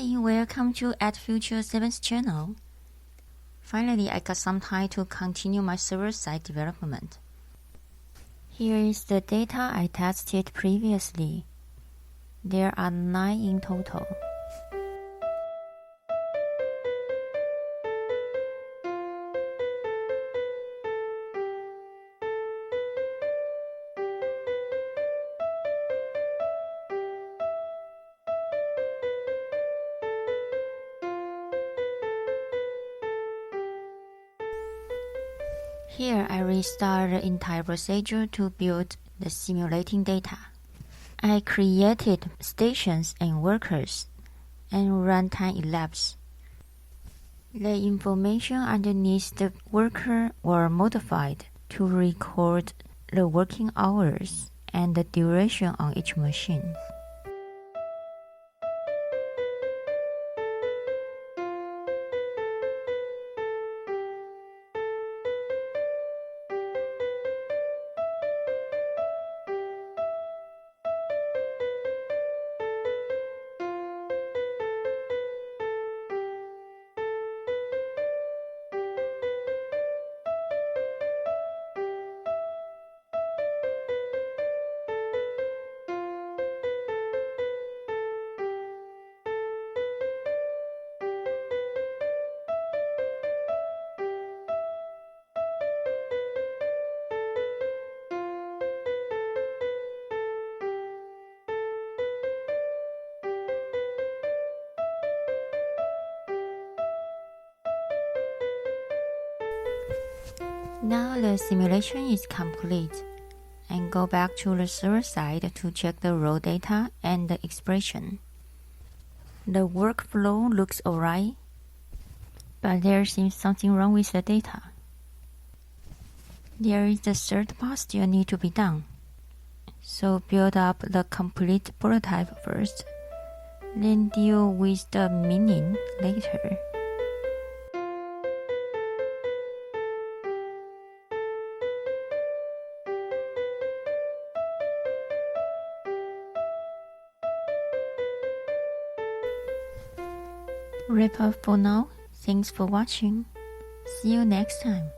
Hi, welcome to At Future 7's channel. Finally, I got some time to continue my server-side development. Here is the data I tested previously. There are 9 in total. Here, I restart the entire procedure to build the simulating data. I created stations and workers, and runtime elapsed. The information underneath the worker were modified to record the working hours and the duration on each machine. Now the simulation is complete, and go back to the server side to check the raw data and the expression. The workflow looks alright, but there seems something wrong with the data. There is the third part still need to be done. So build up the complete prototype first, then deal with the meaning later. Wrap up for now. Thanks for watching. See you next time.